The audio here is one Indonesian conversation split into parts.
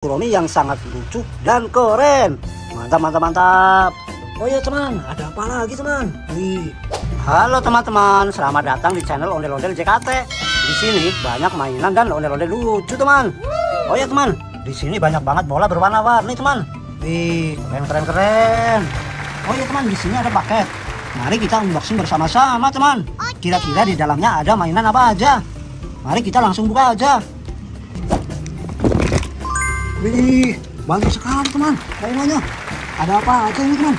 Kuroni yang sangat lucu dan keren. Mantap, mantap, mantap. Oh ya teman, ada apa lagi teman? Wih. Halo teman-teman, selamat datang di channel Ondel-Ondel JKT. Di sini banyak mainan dan ondel-ondel lucu teman. Oh ya teman, di sini banyak banget bola berwarna-warni teman. Wih, keren, keren, keren. Oh ya teman, di sini ada paket. Mari kita unboxing bersama-sama teman. Kira-kira di dalamnya ada mainan apa aja? Mari kita langsung buka aja. Wih, banyak sekali teman mainannya. Ada apa aja ini teman?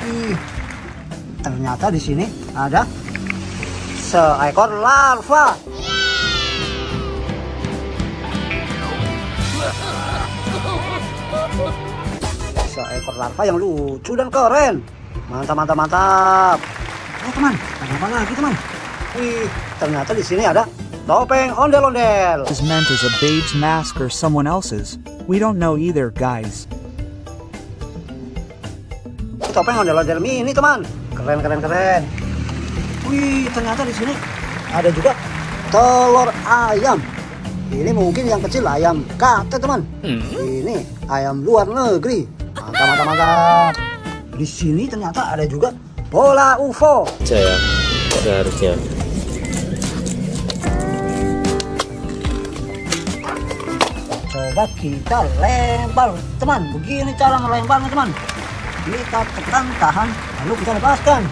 Wih, ternyata di sini ada seekor larva. Seekor larva yang lucu dan keren. Mantap, mantap, mantap. Oh teman, ada apa lagi teman? Wih, ternyata di sini ada topeng ondel-ondel. Is meant as a babe's mask or someone else's. We don't know either, guys. Topeng ondel-ondel mini teman. Keren, keren, keren. Wih, ternyata di sini ada juga telur ayam. Ini mungkin yang kecil ayam kate teman. Ini ayam luar negeri. Mantap, mantap, mantap. Di sini ternyata ada juga bola UFO. Saya seharusnya. Coba kita lempar teman. Begini cara melemparnya teman. Kita tekan, tahan, lalu kita lepaskan.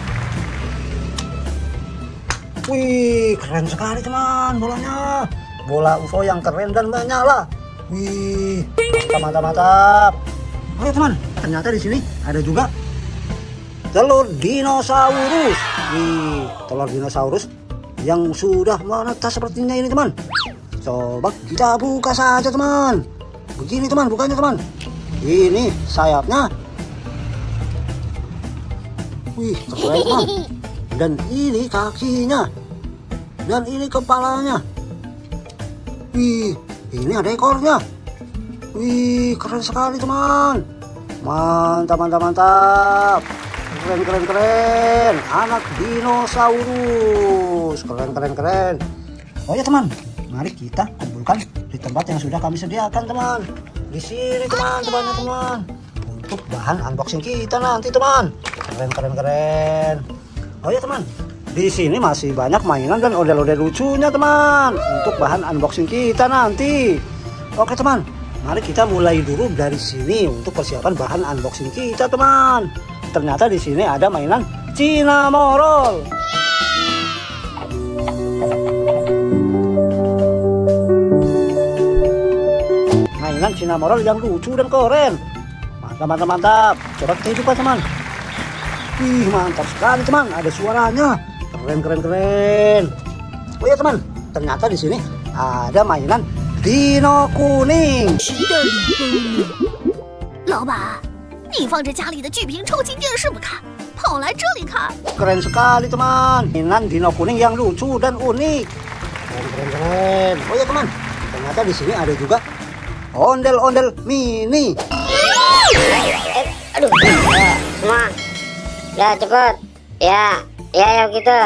Wih, keren sekali teman bolanya. Bola UFO yang keren dan menyala. Wih, mantap, mantap, mantap. Oke teman, ternyata di sini ada juga telur dinosaurus. Wih, telur dinosaurus yang sudah menetas sepertinya ini teman. Coba kita buka saja teman. Begini teman, bukanya teman. Ini sayapnya. Wih, keren teman. Dan ini kakinya. Dan ini kepalanya. Wih, ini ada ekornya. Wih, keren sekali teman. Mantap, mantap, mantap. Keren, keren, keren. Anak dinosaurus. Keren, keren, keren. Oh ya teman, mari kita kumpulkan di tempat yang sudah kami sediakan teman. Di sini teman, temannya teman. Untuk bahan unboxing kita nanti teman. Keren, keren, keren. Oh ya teman, di sini masih banyak mainan dan ondel-ondel lucunya teman. Untuk bahan unboxing kita nanti. Oke teman, mari kita mulai dulu dari sini untuk persiapan bahan unboxing kita teman. Ternyata di sini ada mainan Cinnamoroll. Mainan Cinnamoroll yang lucu dan keren. Mantap, mantap, mantap. Coba kita hidupkan teman. Wih, mantap sekali teman. Ada suaranya. Keren, keren, keren. Oh ya teman, ternyata di sini ada mainan Dino kuning. 老板，你放着家里的巨屏超轻电视不看，跑来这里看。 Keren sekali teman. Mainan Dino kuning yang lucu dan unik. Keren, keren, keren. Oh ya teman, ternyata di sini ada juga ondel-ondel mini. Aduh, ya, semua ya cepet ya gitu.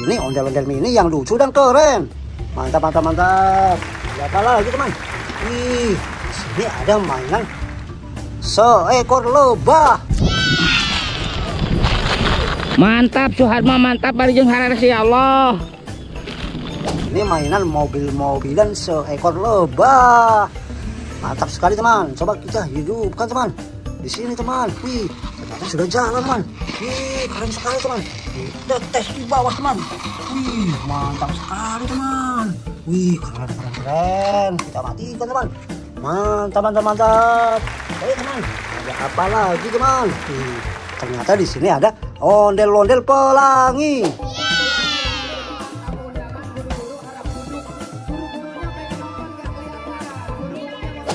Ini ondel-ondel mini yang lucu dan keren. Mantap, mantap, mantap. Ada apa lagi teman? Wih, sini ada mainan seekor lebah. Mantap Suharma, mantap bari jeung hararsi ya Allah. Ini mainan mobil-mobilan seekor lebah. Mantap sekali teman. Coba kita hidupkan teman. Di sini teman. Wih, ternyata sudah jalan teman. Wih, keren sekali teman. Kita tes di bawah teman. Wih, mantap sekali teman. Wih, keren, keren, keren. Kita matikan teman. Mantap, mantap, mantap. Oke teman, ada apa lagi teman? Wih, ternyata di sini ada ondel-ondel pelangi.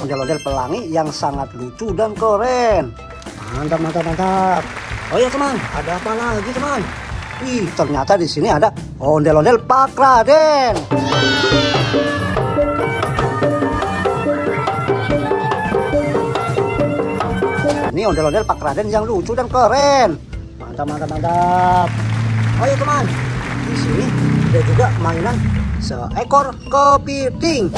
Ondel-ondel pelangi yang sangat lucu dan keren. Mantap, mantap, mantap. Oh ya teman, ada apa lagi teman? Wih, ternyata di sini ada ondel-ondel Pak Raden. Ini ondel-ondel Pak Raden yang lucu dan keren. Mantap, mantap, mantap. Oh ya teman, di sini ada juga mainan seekor kepiting.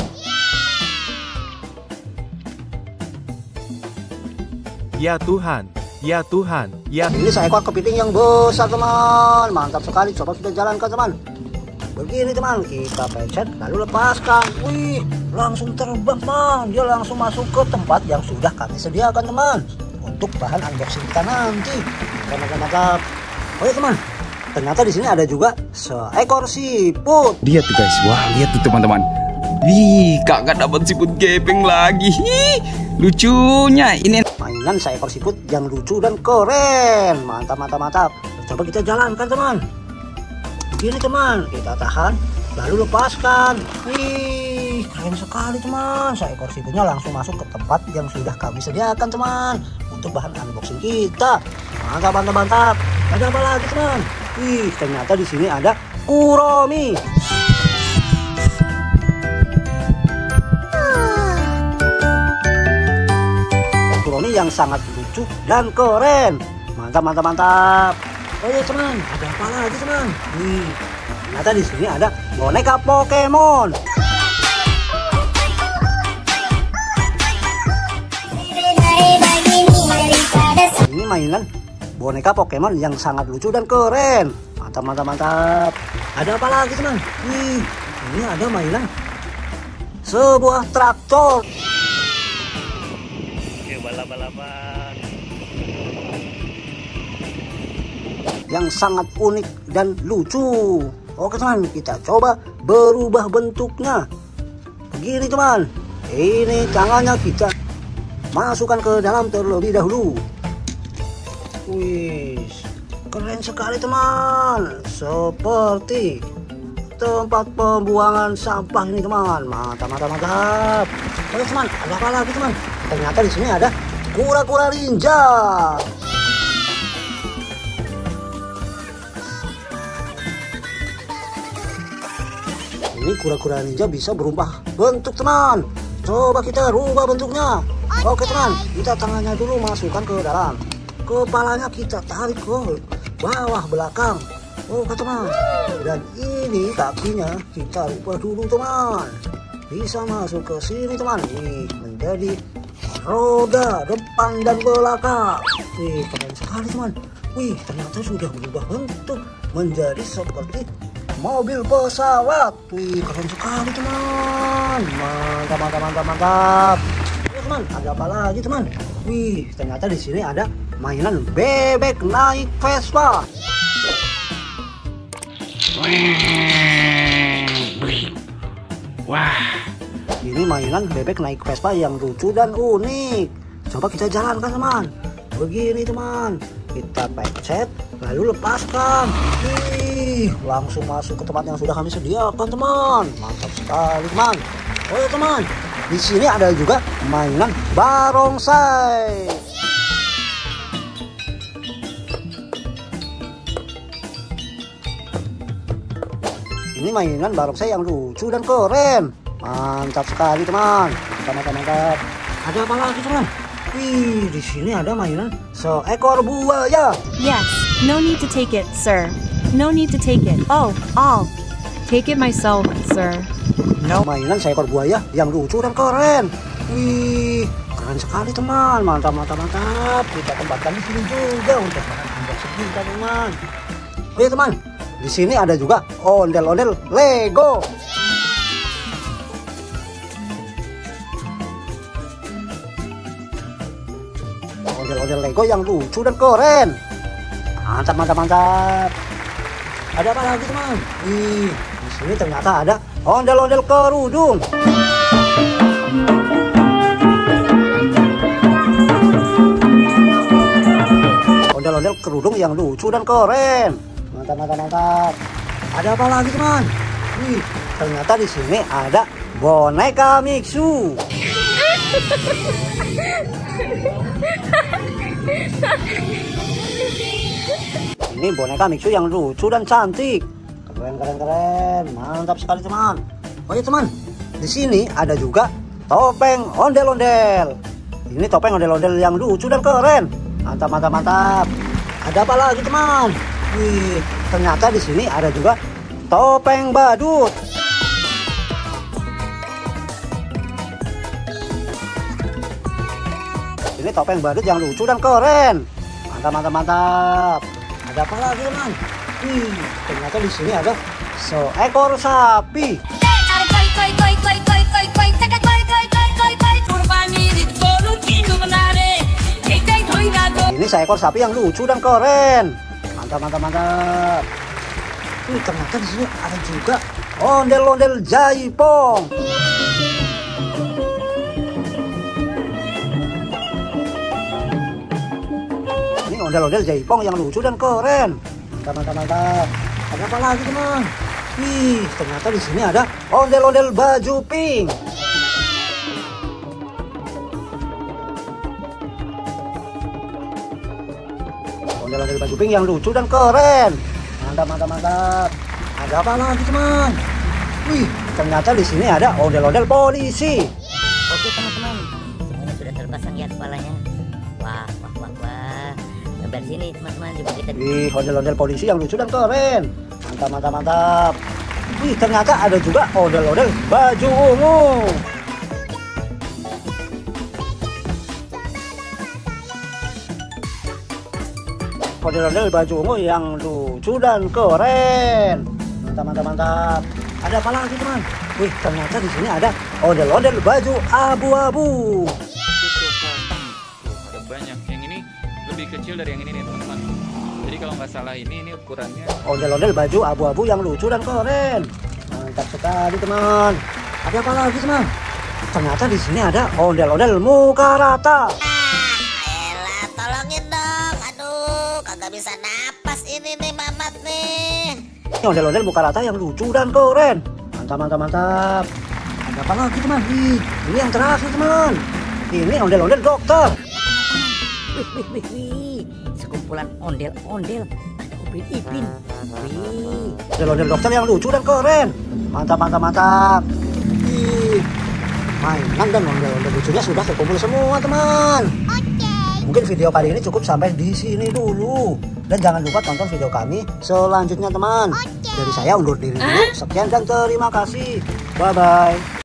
Ya Tuhan, ya Tuhan, ya. Ini seekor kepiting yang besar teman, mantap sekali. Coba kita jalankan teman. Begini teman, kita pencet lalu lepaskan. Wih, langsung terbang teman. Dia langsung masuk ke tempat yang sudah kami sediakan teman, untuk bahan unboxing kita nanti. Mantap. Oh ya teman, ternyata di sini ada juga seekor siput. Lihat tuh guys, wah lihat tuh teman-teman. Wih, kakak dapat siput gepeng lagi. Lucunya ini. Mainan seekor siput yang lucu dan keren. Mantap. Coba kita jalankan teman. Begini teman, kita tahan lalu lepaskan. Wih, keren sekali teman. Seekor siputnya langsung masuk ke tempat yang sudah kami sediakan teman, untuk bahan unboxing kita. Mantap. Ada apa lagi teman? Wih, ternyata di sini ada Kuromi. Kuromi yang sangat lucu dan keren. Mantap. Oh iya teman, ada apa lagi teman? Wih, ternyata di sini ada boneka Pokemon. Ini mainan boneka Pokemon yang sangat lucu dan keren. Mantap. Ada apa lagi teman? Wih, ini ada mainan sebuah traktor. Yang sangat unik dan lucu. Oke teman, kita coba berubah bentuknya. Begini teman, ini tangannya kita masukkan ke dalam terlebih dahulu. Wih, keren sekali teman. Seperti tempat pembuangan sampah ini teman. Mantap. Oke teman, ada apa lagi teman? Ternyata di sini ada kura-kura ninja. Ini kura-kura ninja bisa berubah bentuk teman. Coba kita rubah bentuknya. Oke teman, kita tangannya dulu masukkan ke dalam. Kepalanya kita tarik ke bawah belakang. Oke teman. Dan ini kakinya kita rubah dulu teman. Bisa masuk ke sini teman. Nih, menjadi roda depan dan belakang. Wih, keren sekali teman. Wih, ternyata sudah berubah bentuk menjadi seperti mobil pesawat. Wih, keren sekali teman. Mantap. Ya teman, ada apa lagi teman? Wih, ternyata di sini ada mainan bebek naik Vespa. Wah, ini mainan bebek naik Vespa yang lucu dan unik. Coba kita jalankan teman. Begini teman, kita pencet lalu lepaskan. Wih, langsung masuk ke tempat yang sudah kami sediakan teman. Mantap sekali teman. Oh ya teman, di sini ada juga mainan barongsai. Ini mainan barongsai yang lucu dan keren. Mantap sekali teman. Mantap. Ada apa lagi teman? Wih, di sini ada mainan seekor buaya. Yes, no need to take it, sir. No need to take it. Oh, I'll take it myself, sir. No. Mainan seekor buaya yang lucu dan keren. Wih, keren sekali teman. Mantap. Kita tempatkan di sini juga untuk bahan unboxing kita teman. Oke teman, di sini ada juga ondel-ondel Lego. Ondel-ondel Lego yang lucu dan keren. Mantap. Ada apa lagi teman? Wih, di sini ternyata ada ondel-ondel kerudung. Ondel-ondel kerudung yang lucu dan keren. Mantap. Ada apa lagi teman? Wih, ternyata di sini ada boneka Mixu. Ini boneka Mixu yang lucu dan cantik. Keren. Mantap sekali teman. Oh ya teman, di sini ada juga topeng ondel-ondel. Ini topeng ondel-ondel yang lucu dan keren. Mantap. Ada apa lagi teman? Wih, ternyata di sini ada juga topeng badut. sini topeng badut yang lucu dan keren. Mantap, mantap, mantap. Ada apa lagi teman? Wih, ternyata di sini ada seekor sapi. Ini seekor sapi yang lucu dan keren. Mantap, mantap, mantap. Wih, ternyata di sini ada juga ondel-ondel jaipong. Ini ondel-ondel jaipong yang lucu dan keren. Mantap, mantap, mantap. Ada apa lagi teman? Wih, ternyata di sini ada ondel-ondel baju pink. Ondel-ondel baju pink yang lucu dan keren. Mantap, mantap, mantap. Ada apa lagi teman? Wih, ternyata di sini ada ondel-ondel polisi. Oke teman-teman, semuanya sudah terpasang ya kepalanya. Wah, wah, wah, wah. Gambar sini teman-teman, coba kita. Wih, ondel-ondel polisi yang lucu dan keren. Mantap, mantap, mantap. Wih, ternyata ada juga ondel-ondel baju ungu. Ondel-ondel baju ungu yang lucu dan keren. Mantap, mantap, mantap. Ada apa lagi teman? Wih, ternyata di sini ada ondel-ondel baju abu-abu. Ada banyak. Yang ini lebih kecil dari yang ini nih teman-teman. Jadi kalau nggak salah ini ukurannya. Ondel-ondel baju abu-abu yang lucu dan keren. Mantap sekali teman. Ada apa lagi teman? Ternyata di sini ada ondel-ondel muka rata. Elah, tolongin dong. Aduh, kagak bisa napas ini nih Mamat nih. Ini ondel-ondel muka rata yang lucu dan keren. Mantap, mantap, mantap. Ada apa lagi teman? Wih, ini yang terakhir teman. Ini ondel-ondel dokter. Wih. Sekumpulan ondel-ondel. Ada Upin Ipin. Wih. Ondel-ondel dokter yang lucu dan keren. Mantap, mantap, mantap. Wih, mainan dan ondel-ondel lucunya sudah terkumpul semua teman. Mungkin video kali ini cukup sampai di sini dulu. Dan jangan lupa tonton video kami selanjutnya teman. Dari saya undur diri dulu. Sekian dan terima kasih. Bye-bye.